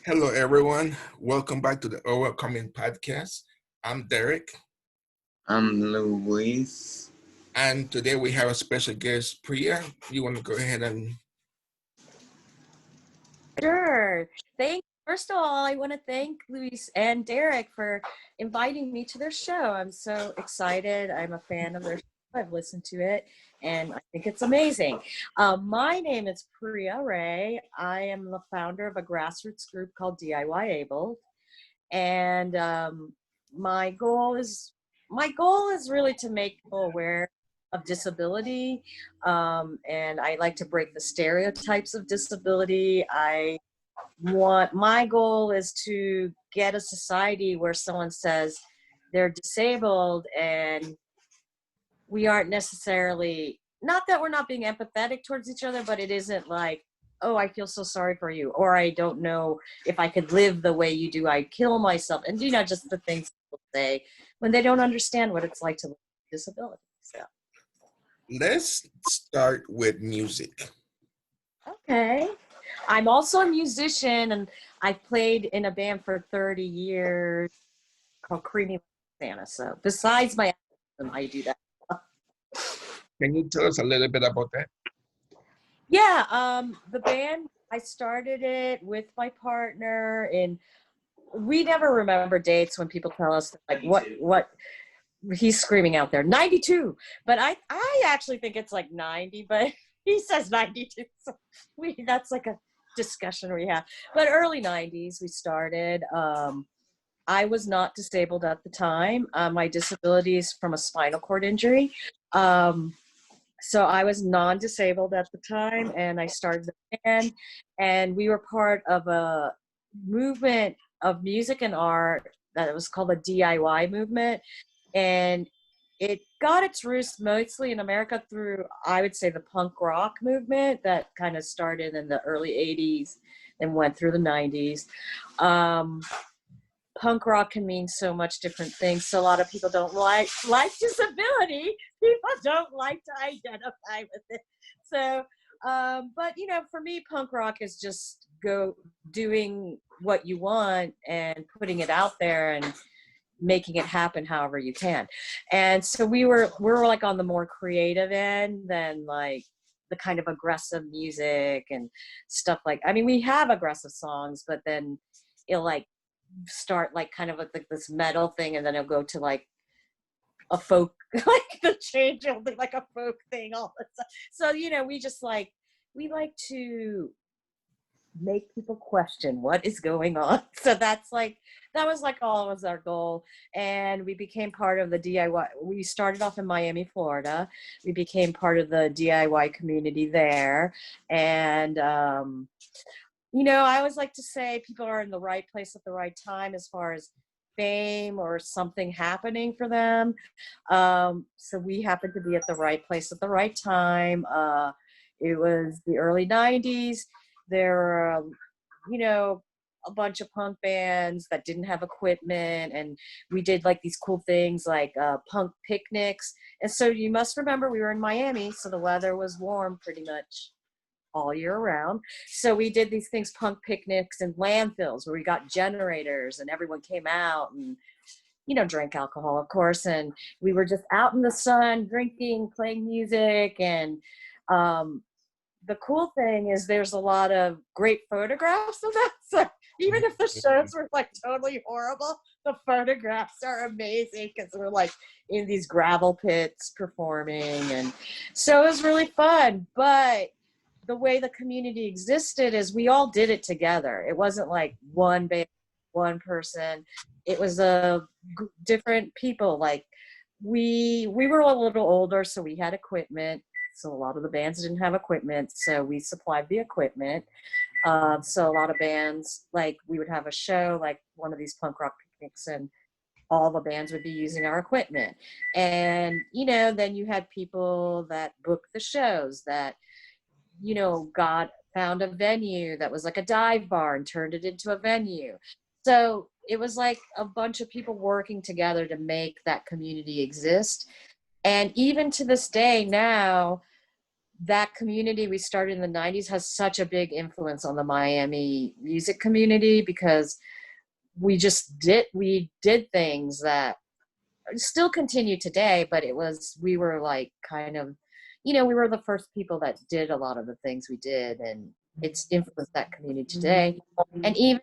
Hello, everyone. Welcome back to the Overcoming Podcast. I'm Derrick. I'm Luis. And today we have a special guest, Priya. You want to go ahead and... Sure. First of all, I want to thank Luis and Derrick for inviting me to their show. I'm so excited. I'm a fan of their show. I've listened to it, and I think it's amazing. My name is Priya Ray. I am the founder of a grassroots group called DIY Able, and my goal is really to make people aware of disability, and I like to break the stereotypes of disability. My goal is to get a society where someone says they're disabled and we aren't necessarily, not that we're not being empathetic towards each other, but it isn't like, oh, I feel so sorry for you, or I don't know if I could live the way you do, I'd kill myself. And just the things people say when they don't understand what it's like to live with disability. So Let's start with music. Okay. I'm also a musician, and I've played in a band for 30 years called Creamy Santa. So besides my album, I do that. Can you tell us a little bit about that? Yeah, the band, I started it with my partner, and we never remember dates when people tell us like what he's screaming out there, 92. But I actually think it's like 90, but he says 92. So that's like a discussion we have. But early 90s we started. I was not disabled at the time. My disability is from a spinal cord injury. So I was non-disabled at the time, and I started the band, and we were part of a movement of music and art that was called the DIY movement. And it got its roots mostly in America through, I would say, the punk rock movement that kind of started in the early 80s and went through the 90s. Punk rock can mean so much different things. So a lot of people don't like disability. People don't like to identify with it. So, but for me, punk rock is just doing what you want and putting it out there and making it happen however you can. And so we're like on the more creative end than like the kind of aggressive music and stuff. Like, I mean, we have aggressive songs, but then it'll like start like kind of like this metal thing, and then it'll go to like a folk, like the change will be like a folk thing all the time. So we like to make people question what is going on. So that was always our goal. And we became part of the DIY. We started off in Miami, Florida. We became part of the DIY community there. And I always like to say people are in the right place at the right time as far as fame or something happening for them. So we happened to be at the right place at the right time. It was the early 90s. There were, a bunch of punk bands that didn't have equipment, and we did like these cool things like punk picnics. And so you must remember we were in Miami, so the weather was warm pretty much all year round. So we did these things, punk picnics in landfills where we got generators and everyone came out and, drank alcohol, of course. And we were just out in the sun, drinking, playing music. And the cool thing is there's a lot of great photographs of that. So even if the shows were like totally horrible, the photographs are amazing because we're like in these gravel pits performing. And so it was really fun. But the way the community existed is we all did it together. It wasn't like one band, one person. It was different people. Like we were a little older, so we had equipment. So a lot of the bands didn't have equipment, so we supplied the equipment. So a lot of bands, like we would have a show, like one of these punk rock picnics, and all the bands would be using our equipment. And, then you had people that booked the shows that, found a venue that was like a dive bar and turned it into a venue. So it was like a bunch of people working together to make that community exist. And even to this day now, that community we started in the 90s has such a big influence on the Miami music community, because we did things that still continue today, but we were like kind of, we were the first people that did a lot of the things we did, and it's influenced that community today. And even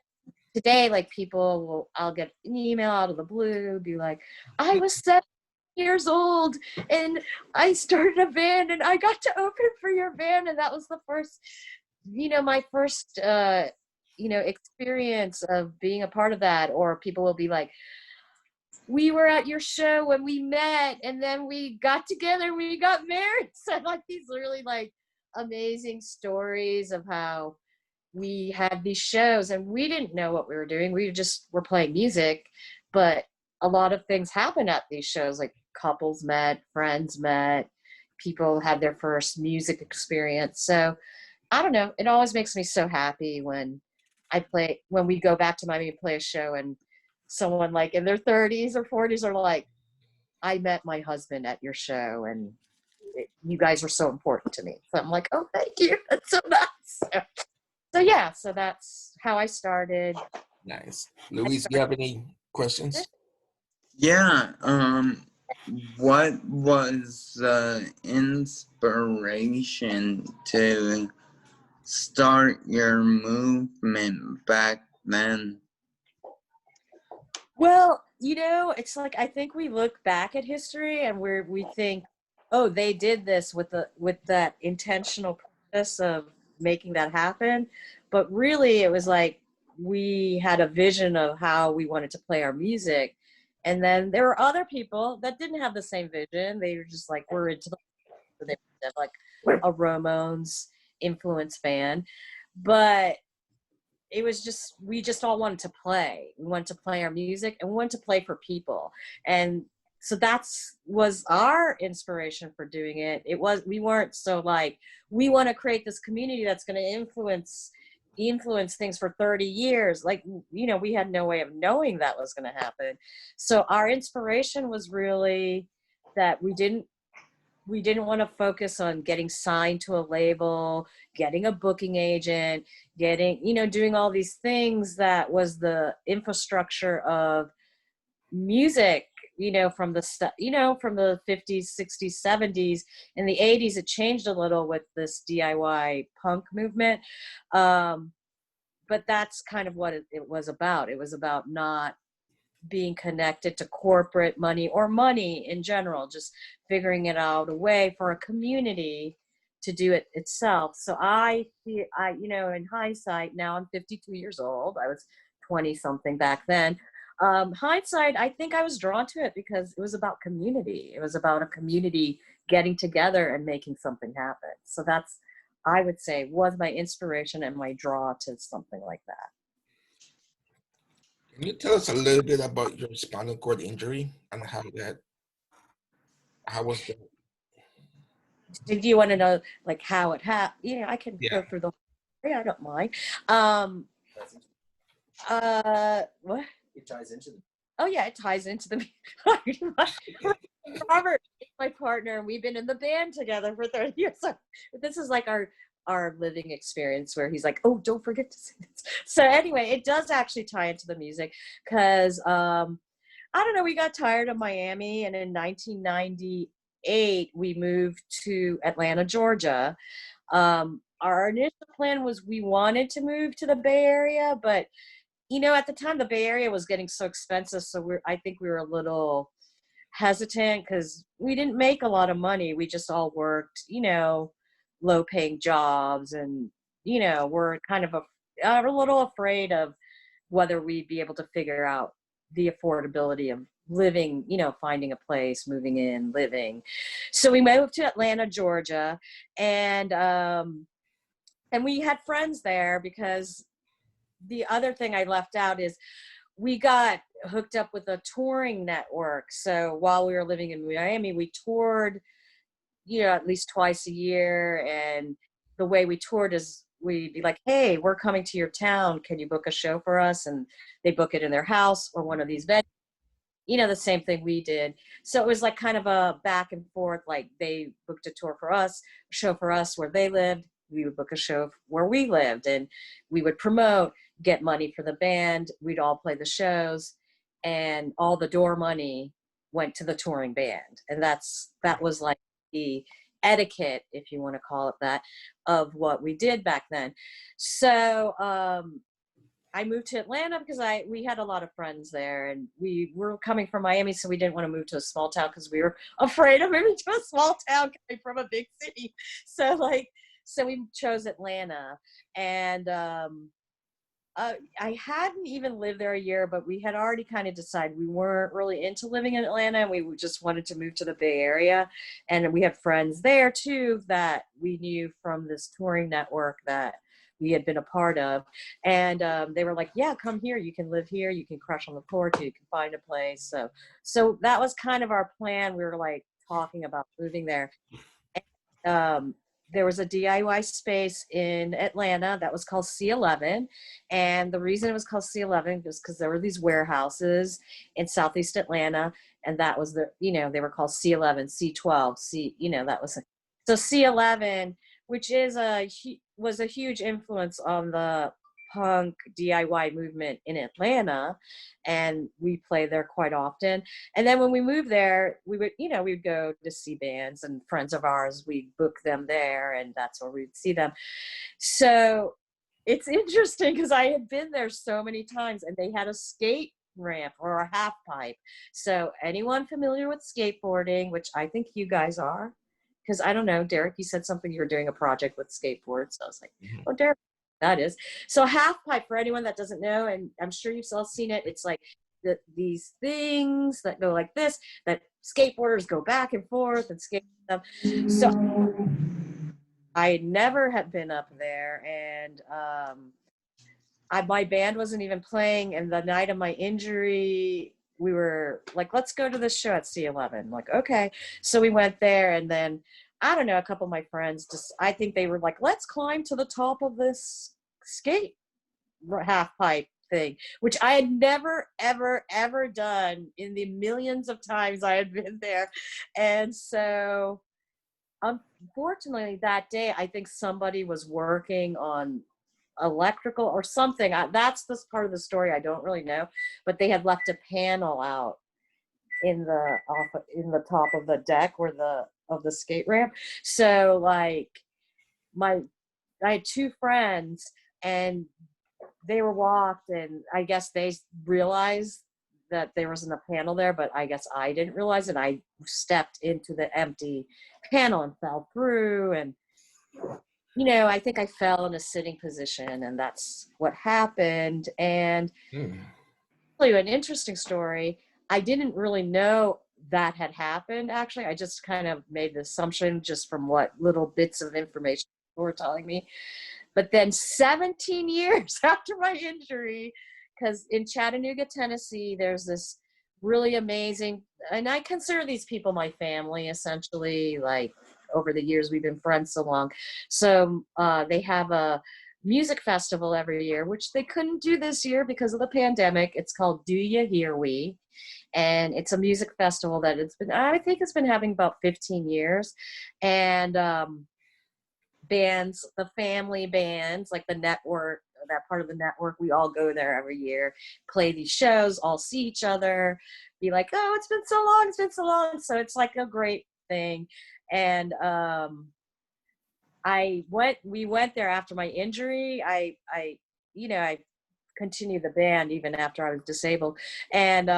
today, like I'll get an email out of the blue, be like, I was 7 years old and I started a band and I got to open for your band. And that was the first, my first, experience of being a part of that. Or people will be like, we were at your show when we met and then we got together and we got married. So like these really like amazing stories of how we had these shows and we didn't know what we were doing. We just were playing music, but a lot of things happen at these shows, like couples met, friends met, people had their first music experience. So I don't know, it always makes me so happy when we go back to Miami and play a show and someone like in their 30s or 40s are like, I met my husband at your show and you guys were so important to me. So I'm like, oh, thank you. That's so nice. So yeah, so that's how I started. Nice. Luis, do you have any questions? Yeah. What was the inspiration to start your movement back then? Well, it's like I think we look back at history and we think, oh, they did this with that intentional purpose of making that happen. But really it was like we had a vision of how we wanted to play our music. And then there were other people that didn't have the same vision. They were just like, we're into they have like a Ramones influence band. But it was just, we just all wanted to play. We wanted to play our music and we wanted to play for people. And so was our inspiration for doing it. We weren't so like, we want to create this community that's going to influence things for 30 years. Like, we had no way of knowing that was going to happen. So our inspiration was really that we didn't want to focus on getting signed to a label, getting a booking agent, doing all these things that was the infrastructure of music, from the 50s, 60s, 70s. In the 80s, it changed a little with this DIY punk movement. But that's kind of what it was about. It was about not being connected to corporate money or money in general, just figuring it out a way for a community to do it itself. So in hindsight, now I'm 52 years old. I was 20 something back then. Hindsight, I think I was drawn to it because it was about community. It was about a community getting together and making something happen. So that's, I would say, was my inspiration and my draw to something like that. Can you tell us a little bit about your spinal cord injury and how was that? Do you want to know like how it happened? Yeah, I can Yeah. go through the whole story. I don't mind. What? It ties into the. Oh yeah, it ties into the. Robert is my partner, and we've been in the band together for 30 years. So this is like our living experience where he's like, oh, don't forget to say this. So anyway, it does actually tie into the music because I don't know, we got tired of Miami, and in 1998 we moved to Atlanta, Georgia. Our initial plan was we wanted to move to the Bay Area, but at the time the Bay Area was getting so expensive, so I think we were a little hesitant because we didn't make a lot of money. We just all worked, low paying jobs, and we're kind of a little afraid of whether we'd be able to figure out the affordability of living, finding a place, moving in, living. So we moved to Atlanta, Georgia, and we had friends there because the other thing I left out is we got hooked up with a touring network. So while we were living in Miami, we toured, at least twice a year. And the way we toured is we'd be like, hey, we're coming to your town. Can you book a show for us? And they book it in their house or one of these venues. you know, the same thing we did. So it was like kind of a back and forth. Like they booked a tour for us, a show for us where they lived. We would book a show where we lived, and we would promote, get money for the band. We'd all play the shows, and all the door money went to the touring band. And that was like the etiquette, if you want to call it that, of what we did back then. So I moved to Atlanta because we had a lot of friends there, and we were coming from Miami, so we didn't want to move to a small town because we were afraid of moving to a small town coming from a big city. So we chose Atlanta, and I hadn't even lived there a year, but we had already kind of decided we weren't really into living in Atlanta, and we just wanted to move to the Bay Area. And we had friends there too that we knew from this touring network that we had been a part of. And they were like, yeah, come here. You can live here. You can crush on the porch. You can find a place. So that was kind of our plan. We were like talking about moving there. And, there was a DIY space in Atlanta that was called C11. And the reason it was called C11 was because there were these warehouses in Southeast Atlanta. And that was they were called C11, C12, that was so C11, which was a huge influence on the punk DIY movement in Atlanta, and we play there quite often. And then when we moved there, we'd go to see bands, and friends of ours, we'd book them there, and that's where we'd see them. So it's interesting because I had been there so many times, and they had a skate ramp or a half pipe. So anyone familiar with skateboarding, which I think you guys are, because I don't know, Derrick, you said something, you were doing a project with skateboards. So I was like, oh, Derrick, that is. So half pipe, for anyone that doesn't know, and I'm sure you've all seen it, it's like these things that go like this, that skateboarders go back and forth and skate them. So I never had been up there, and my band wasn't even playing, and the night of my injury, we were like, let's go to this show at C11. Like, okay. So we went there, and then, I don't know, a couple of my friends I think they were like, let's climb to the top of this skate half pipe thing, which I had never, ever, ever done in the millions of times I had been there. And so, unfortunately, that day, I think somebody was working on electrical or something. That's this part of the story I don't really know, but they had left a panel out in the top of the deck of the skate ramp. So like I had two friends, and they were walked, and I guess they realized that there wasn't a panel there, but I guess I didn't realize it. I stepped into the empty panel and fell through, and I think I fell in a sitting position, and that's what happened. And I'll tell you an interesting story. I didn't really know that had happened, actually. I just kind of made the assumption just from what little bits of information people were telling me. But then 17 years after my injury, because in Chattanooga, Tennessee, there's this really amazing, and I consider these people my family, essentially. Like, over the years, we've been friends so long. So they have a music festival every year, which they couldn't do this year because of the pandemic. It's called Do You Hear We? And it's a music festival that I think it's been having about 15 years. And bands, the family bands, like the network, that part of the network, we all go there every year, play these shows, all see each other, be like, oh, it's been so long. So it's like a great thing. And we went there after my injury. I continued the band even after I was disabled. And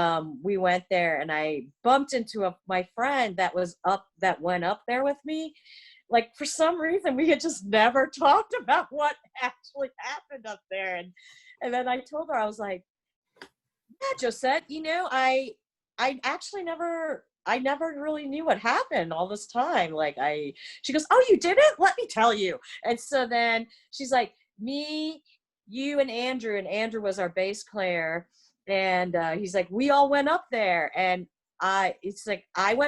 we went there, and I bumped into my friend that went up there with me. Like, for some reason, we had just never talked about what actually happened up there. And then I told her, I was like, yeah, Josette, I actually never really knew what happened all this time. She goes, oh, you didn't? Let me tell you. And so then she's like, me, you, and Andrew was our bass player. And he's like, we all went up there, and Andrew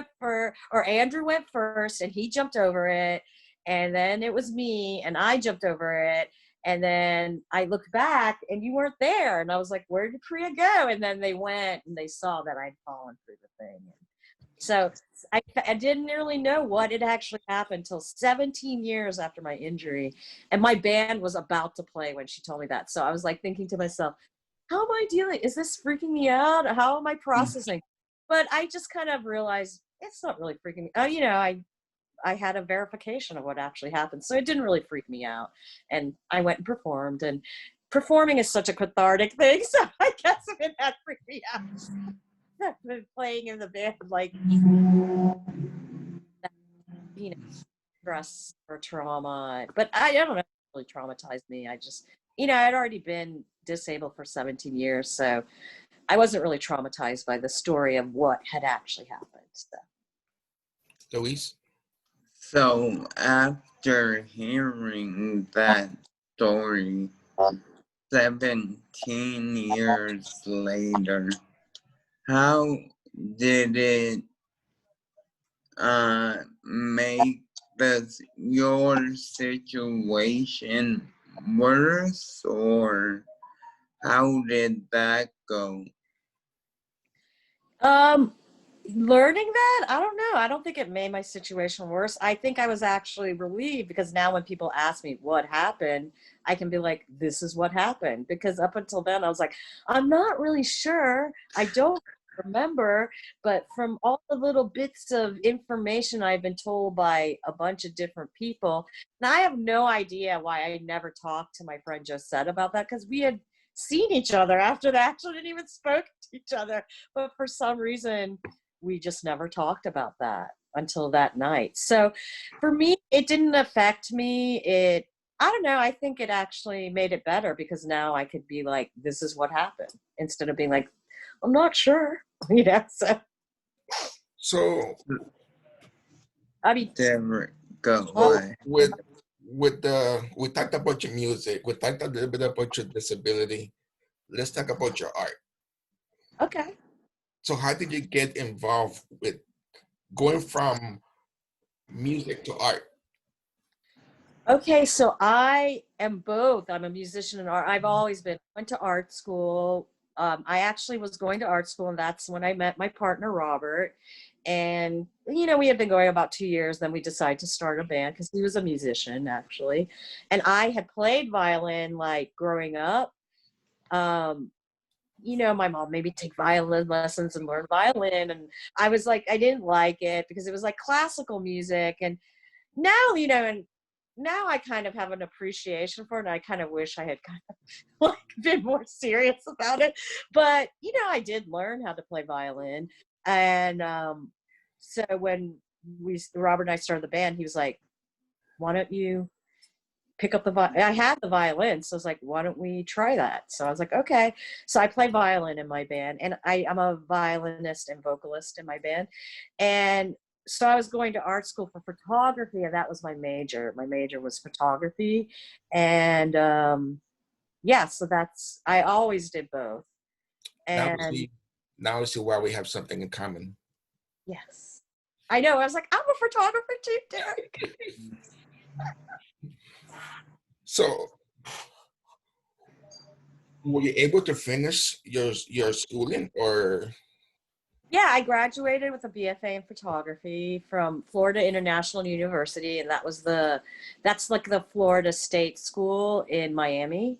went first, and he jumped over it. And then it was me, and I jumped over it. And then I looked back and you weren't there. And I was like, where did Priya go? And then they went and they saw that I'd fallen through the thing. And so I didn't really know what had actually happened until 17 years after my injury. And my band was about to play when she told me that. So I was like thinking to myself, how am I dealing? Is this freaking me out? How am I processing? But I just kind of realized it's not really freaking me out. You know, I had a verification of what actually happened. So it didn't really freak me out. And I went and performed. And performing is such a cathartic thing. So I guess it had freaked me out. I've been playing in the band, like, you know, stress or trauma. But I don't know, it really traumatized me. I just, you know, I'd already been disabled for 17 years. So I wasn't really traumatized by the story of what had actually happened. So. Luis? So after hearing that story, 17 years later, how did it make your situation worse, or how did that go? Learning that, I don't know. I don't think it made my situation worse. I think I was actually relieved because now when people ask me what happened, I can be like, this is what happened. Because up until then, I was like, I'm not really sure. I don't remember. But from all the little bits of information I've been told by a bunch of different people, and I have no idea why I never talked to my friend Josette about that, because we had seen each other after that. Actually didn't even spoke to each other. But for some reason, we just never talked about that until that night. So for me, it didn't affect me. I don't know. I think it actually made it better because now I could be like, this is what happened, instead of being like, I'm not sure, you know? So I mean, Derrick, go so ahead. we talked about your music, we talked a little bit about your disability. Let's talk about your art. okay. So how did you get involved with going from music to art? Okay, so I am both. I'm a musician and art. I've always went to art school. I actually was going to art school, and that's when I met my partner, Robert. And, you know, we had been going about 2 years. Then we decided to start a band because he was a musician, actually. And I had played violin, like, growing up. You know, my mom made me take violin lessons and learn violin. And I was like, I didn't like it because it was like classical music. And now, you know, and now I kind of have an appreciation for it, and I kind of wish I had kind of like been more serious about it. But you know, I did learn how to play violin, and so when Robert and I started the band, he was like, "Why don't you pick up the violin?" I had the violin, so I was like, "Why don't we try that?" So I was like, "Okay." So I play violin in my band, and I'm a violinist and vocalist in my band, and so I was going to art school for photography, and that was my major. My major was photography, and yeah, so I always did both. Now And we see why we have something in common. yes, I know. I was like, I'm a photographer too, Derrick. So were you able to finish your schooling, or? Yeah, I graduated with a BFA in photography from Florida International University, and that's like the Florida State School in Miami.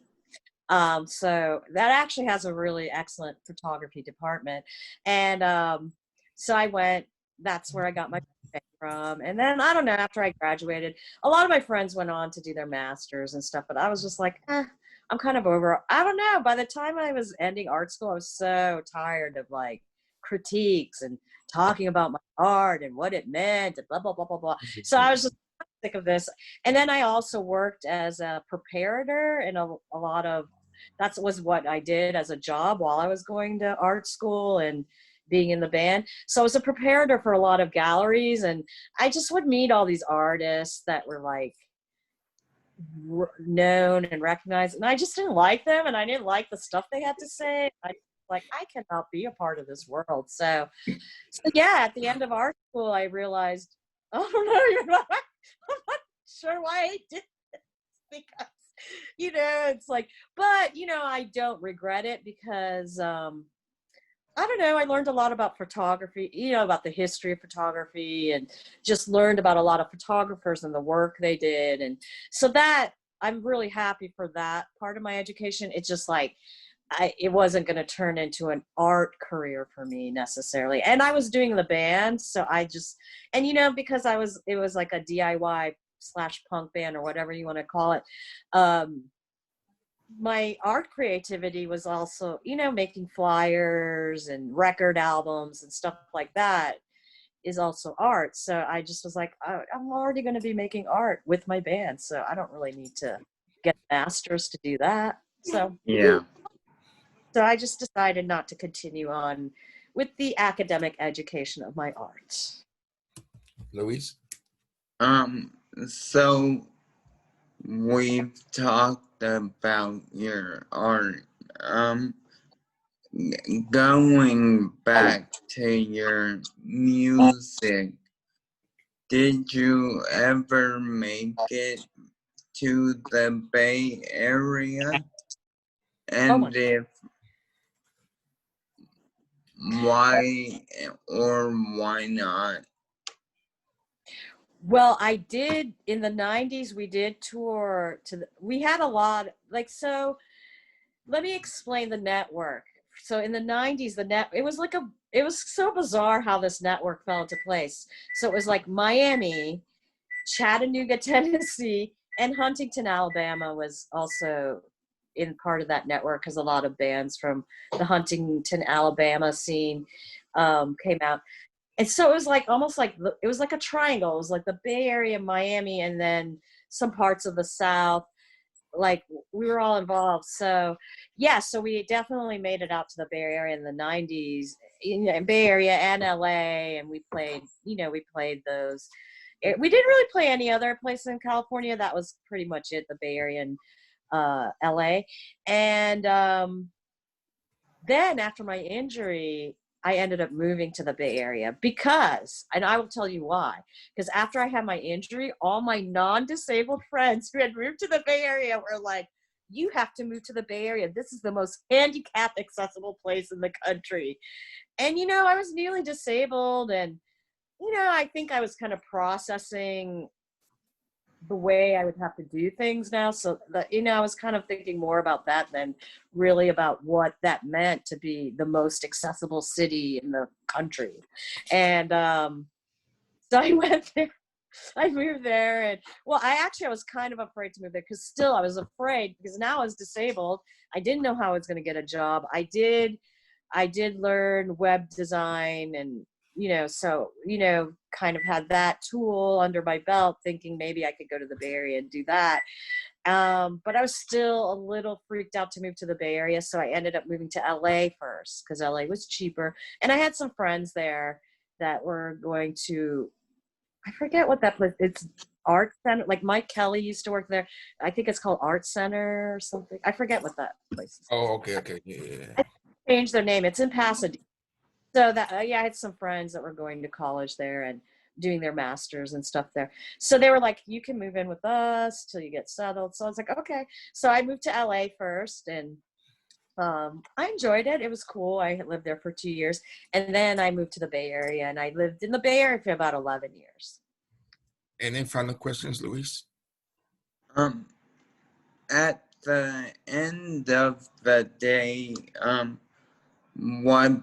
So that actually has a really excellent photography department. And so I went, that's where I got my BFA from. And then I don't know, after I graduated, a lot of my friends went on to do their masters and stuff, but I was just like, I'm kind of over. I don't know. By the time I was ending art school, I was so tired of like critiques and talking about my art and what it meant and blah, blah, blah, blah, blah. So I was just sick of this. And then I also worked as a preparator in a lot of, that was what I did as a job while I was going to art school and being in the band. So I was a preparator for a lot of galleries, and I just would meet all these artists that were like known and recognized, and I just didn't like them, and I didn't like the stuff they had to say. I cannot be a part of this world. So yeah, at the end of art school, I realized, oh no, I'm not sure why I did this, because You know, it's like, but you know, I don't regret it because I don't know, I learned a lot about photography, you know, about the history of photography, and just learned about a lot of photographers and the work they did. And so that, I'm really happy for that part of my education. It's just like, it wasn't going to turn into an art career for me necessarily. And I was doing the band. So I just, and you know, because it was like a DIY slash punk band or whatever you want to call it. Um, my art creativity was also, you know, making flyers and record albums and stuff like that is also art. So I just was like, I'm already going to be making art with my band. So I don't really need to get masters to do that. Yeah. So I just decided not to continue on with the academic education of my art. Luis? So we've talked about your art. Going back to your music, did you ever make it to the Bay Area? And if why or why not? Well, I did in the 90s, we did tour we had a lot, like, so let me explain the network. So in the 90s, it was like it was so bizarre how this network fell into place. So it was like Miami, Chattanooga, Tennessee, and Huntington, Alabama was also in part of that network because a lot of bands from the Huntington, Alabama scene came out. And so it was like almost like it was like a triangle. It was like the Bay Area, Miami, and then some parts of the South. Like we were all involved. So yeah, so we definitely made it out to the Bay Area in the 90s, in Bay Area and LA, and we played, you know, we played those. We didn't really play any other place in California. That was pretty much it, the Bay Area and LA. And then after my injury, I ended up moving to the Bay Area because, and I will tell you why, because after I had my injury, all my non-disabled friends who had moved to the Bay Area were like, you have to move to the Bay Area. This is the most handicap accessible place in the country. And, you know, I was nearly disabled, and, you know, I think I was kind of processing the way I would have to do things now. So that, you know, I was kind of thinking more about that than really about what that meant to be the most accessible city in the country. And so I went there. I moved there, and well, I was kind of afraid to move there because still I was afraid because now I was disabled. I didn't know how I was going to get a job. I did learn web design, and you know, so you know, kind of had that tool under my belt, thinking maybe I could go to the Bay Area and do that. But I was still a little freaked out to move to the Bay Area, so I ended up moving to LA first because LA was cheaper, and I had some friends there that were going to, I forget what that place, it's Art Center, like Mike Kelly used to work there. I think it's called Art Center or something. I forget what that place is. Oh, okay, yeah. I changed their name. It's in Pasadena. So that, yeah, I had some friends that were going to college there and doing their masters and stuff there. So they were like, you can move in with us till you get settled. So I was like, okay. So I moved to LA first, and I enjoyed it. It was cool. I lived there for 2 years, and then I moved to the Bay Area, and I lived in the Bay Area for about 11 years. Any final questions, Luis? At the end of the day, what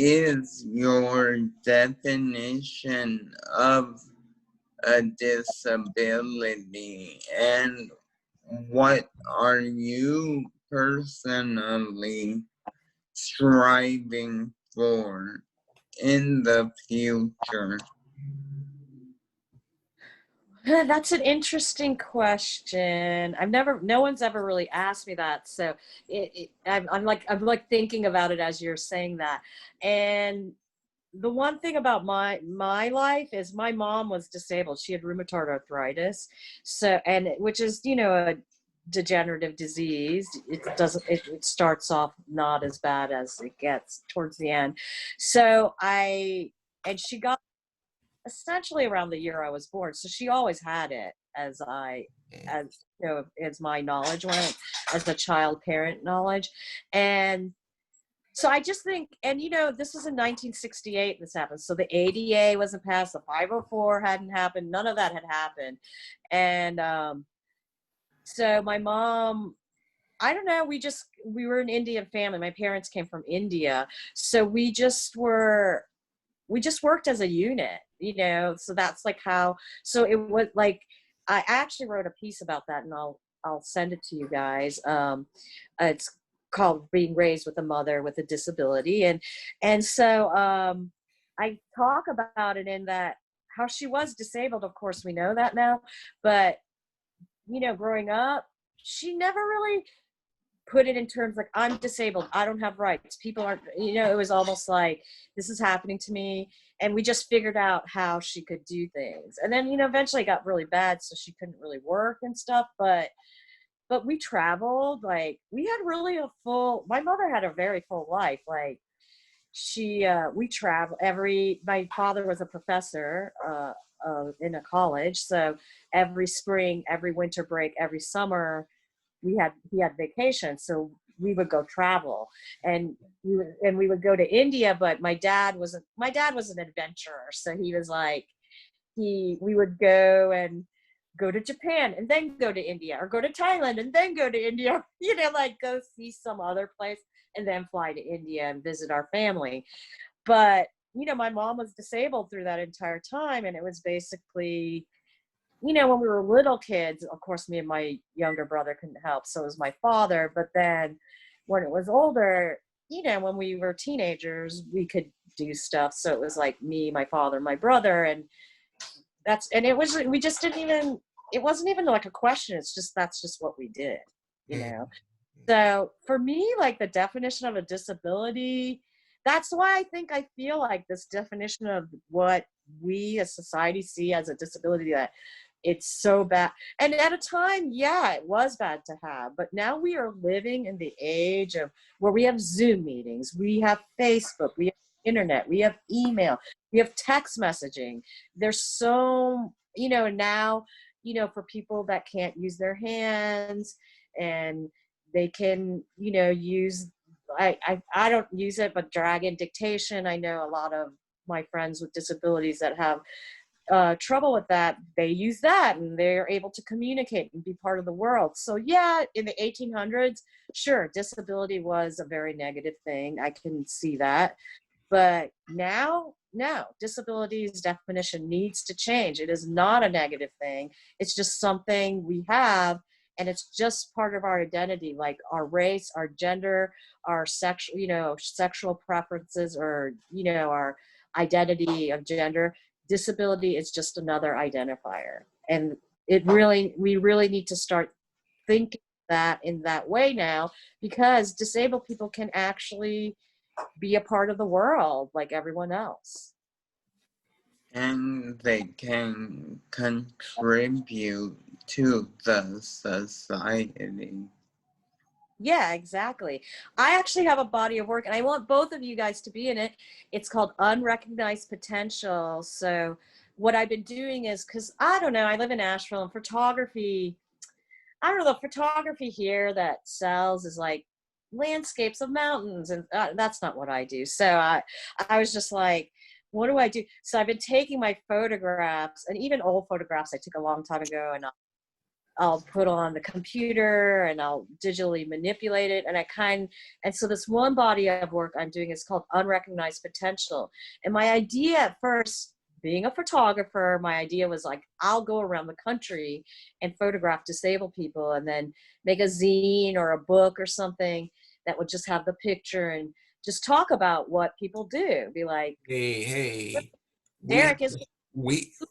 is your definition of a disability, and what are you personally striving for in the future? That's an interesting question. No one's ever really asked me that. So I'm like thinking about it as you're saying that. And the one thing about my life is my mom was disabled. She had rheumatoid arthritis. So, and which is, you know, a degenerative disease. It starts off not as bad as it gets towards the end. So and she got essentially around the year I was born. So she always had it. as you know, as my knowledge went, as a child parent knowledge. And so I just think, and you know, this was in 1968 this happened. So the ADA wasn't passed, the 504 hadn't happened, none of that had happened. And so my mom, I don't know, we were an Indian family. My parents came from India. So we just worked as a unit, you know. So that's like how, so it was like, I actually wrote a piece about that, and I'll send it to you guys. It's called Being Raised with a Mother with a Disability. And so I talk about it in that, how she was disabled. Of course, we know that now, but you know, growing up, she never really put it in terms like, I'm disabled, I don't have rights, people aren't, you know, it was almost like, this is happening to me. And we just figured out how she could do things. And then, you know, eventually it got really bad, so she couldn't really work and stuff. But we traveled, like, we had really my mother had a very full life. Like, we traveled my father was a professor in a college. So every spring, every winter break, every summer, he had vacation. So we would go travel, and we would go to India. But my dad was an adventurer. So he was like, we would go to Japan and then go to India, or go to Thailand and then go to India, you know, like go see some other place and then fly to India and visit our family. But, you know, my mom was disabled through that entire time. And it was basically, you know, when we were little kids, of course, me and my younger brother couldn't help. So it was my father. But then when it was older, you know, when we were teenagers, we could do stuff. So it was like me, my father, my brother, and it wasn't even like a question. It's just, that's just what we did, you know? So for me, like, the definition of a disability, that's why I feel like this definition of what we as society see as a disability, that it's so bad. And at a time, yeah, it was bad to have, but now we are living in the age of where we have Zoom meetings, we have Facebook, we have internet, we have email, we have text messaging. There's so, you know, now, you know, for people that can't use their hands, and they can, you know, use, I don't use it, but dragon dictation. I know a lot of my friends with disabilities that have trouble with that. They use that, and they're able to communicate and be part of the world. So yeah, in the 1800s, sure, disability was a very negative thing. I can see that. But now, no, disability's definition needs to change. It is not a negative thing. It's just something we have, and it's just part of our identity, like our race, our gender, our sexual, you know, sexual preferences, or, you know, our identity of gender. Disability is just another identifier. And we really need to start thinking that in that way now, because disabled people can actually be a part of the world like everyone else. And they can contribute to the society. Yeah, exactly. I actually have a body of work, and I want both of you guys to be in it. It's called Unrecognized Potential. So what I've been doing is, because I don't know, I live in Asheville, and photography, I don't know, the photography here that sells is like landscapes of mountains, and that's not what I do. So I was just like, what do I do? So I've been taking my photographs, and even old photographs I took a long time ago, and I'll put on the computer and I'll digitally manipulate it. And so this one body of work I'm doing is called Unrecognized Potential. And my idea at first, being a photographer, my idea was like, I'll go around the country and photograph disabled people, and then make a zine or a book or something that would just have the picture and just talk about what people do. Be like, hey, Derrick is we a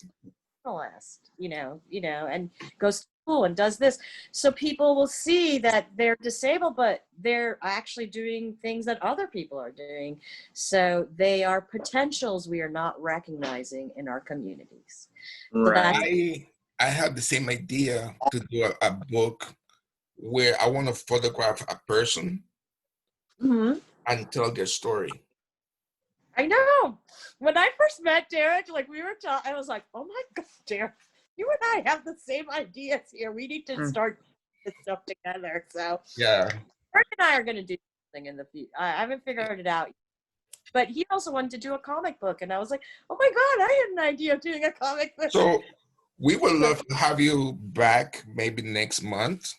journalist, you know, and goes to school and does this. So people will see that they're disabled, but they're actually doing things that other people are doing. So they are potentials we are not recognizing in our communities. So that's, I have the same idea to do a book where I want to photograph a person and tell their story. I know. When I first met Derrick, like we were talking, I was like, oh my God, Derrick, you and I have the same ideas here. We need to start this stuff together. So Yeah. Derrick and I are going to do something in the future. I haven't figured it out. But he also wanted to do a comic book. And I was like, oh my God, I had an idea of doing a comic book. So we would love to have you back maybe next month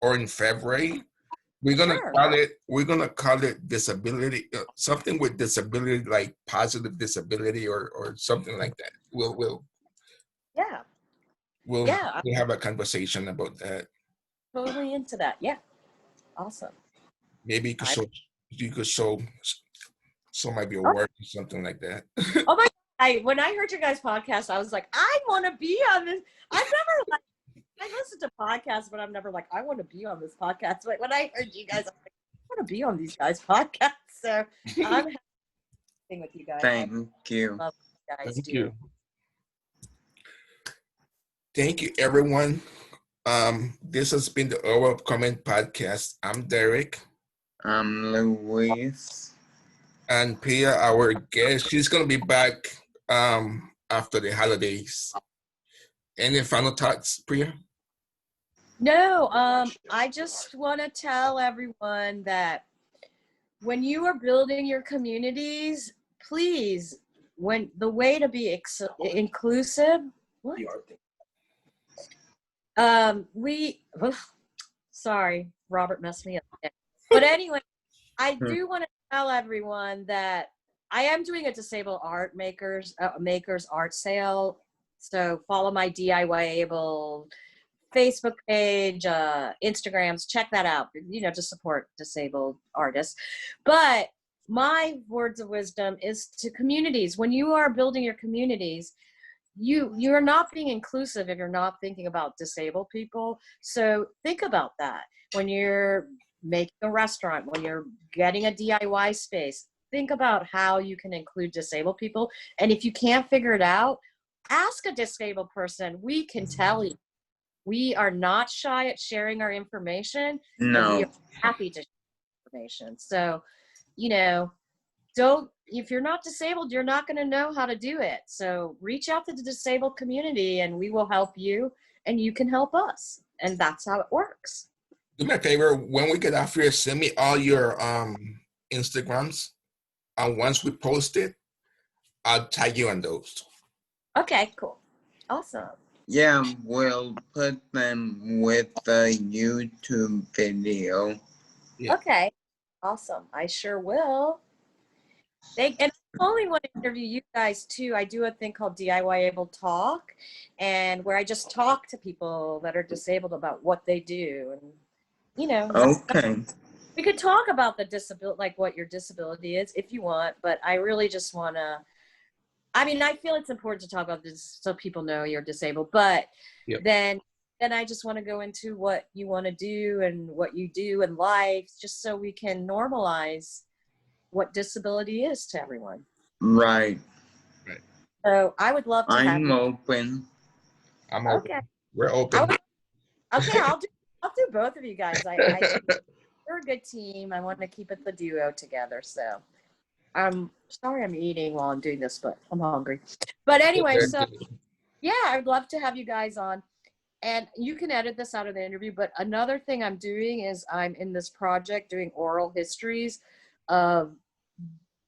or in February. We're gonna call it disability, something with disability, like positive disability or something like that. We'll have a conversation about that. Totally into that. Yeah. Awesome. Maybe you could show some of your work or something like that. Oh my God. When I heard your guys' podcast, I was like, I want to be on this. I've never I listen to podcasts, but I'm never like, I want to be on this podcast. But when I heard you guys, I'm like, I want to be on these guys' podcasts. So I'm happy with you guys. Thank you. Love what you guys Thank do. you. Thank you, everyone. This has been the Hour of Comment podcast. I'm Derrick. I'm Luis. And Priya, our guest, she's gonna be back after the holidays. Any final thoughts, Priya? No, I just want to tell everyone that when you are building your communities, please, the way to be inclusive, what? Sorry, Robert messed me up. But anyway, I do want to tell everyone that I am doing a disabled art makers art sale. So follow my DIYable Facebook page, Instagrams, check that out, to support disabled artists. But my words of wisdom is to communities. When you are building your communities, you are not being inclusive if you're not thinking about disabled people. So think about that when you're making a restaurant, when you're getting a DIY space. Think about how you can include disabled people. And if you can't figure it out, ask a disabled person. We can tell you. We are not shy at sharing our information. No. And we are happy to share information. So, if you're not disabled, you're not going to know how to do it. So reach out to the disabled community and we will help you and you can help us. And that's how it works. Do me a favor, when we get off here, send me all your Instagrams. And once we post it, I'll tag you on those. Okay, cool. Awesome. Yeah, we'll put them with the YouTube video. Yeah. Okay, awesome. I sure will. And I only want to interview you guys too. I do a thing called DIYable Talk, and where I just talk to people that are disabled about what they do, and Okay. we could talk about the disability, like what your disability is, if you want. But I really just want to. I mean, I feel it's important to talk about this so people know you're disabled. But then I just want to go into what you want to do and what you do in life, just so we can normalize what disability is to everyone. Right. So I would love to have I'm open. I'm open. Okay. We're open. Okay, I'll do both of you guys. You're a good team. I want to keep it the duo together. So I'm sorry I'm eating while I'm doing this, but I'm hungry. But anyway, so yeah, I'd love to have you guys on. And you can edit this out of the interview, but another thing I'm doing is I'm in this project doing oral histories of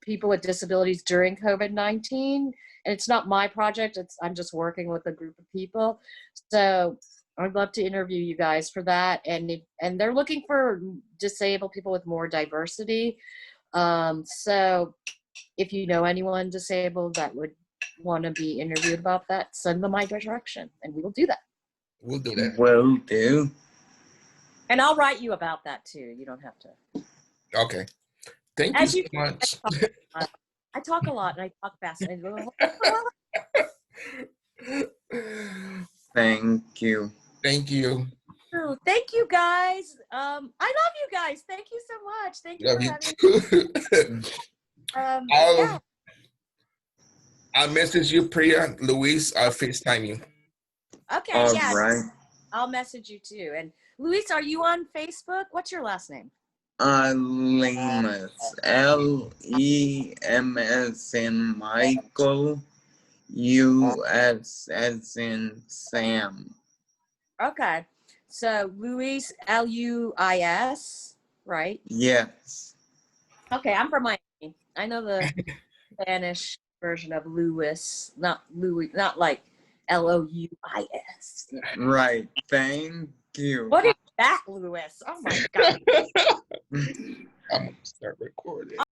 people with disabilities during COVID-19. And it's not my project, I'm just working with a group of people. So I'd love to interview you guys for that. And they're looking for disabled people with more diversity. So if you know anyone disabled that would want to be interviewed about that, send them my direction and we will do that. We'll do that. Will do. And I'll write you about that too. You don't have to. Okay. Thank you so much. I talk a lot and I talk fast. Thank you. Thank you. Thank you guys. I love you guys. Thank you so much. Thank you Love for having me. I'll message you, Priya. Luis, I'll FaceTime you. Okay, All yeah. right. I'll message you too. And Luis, are you on Facebook? What's your last name? Lemus. Lems in Michael. U.S. as in Sam. Okay. So Luis, Luis, right? Yes. Okay, I'm from Miami. I know the Spanish version of Louis, not Louis, not like Louis. Right. Thank you. What is that, Louis? Oh my God. I'm gonna start recording.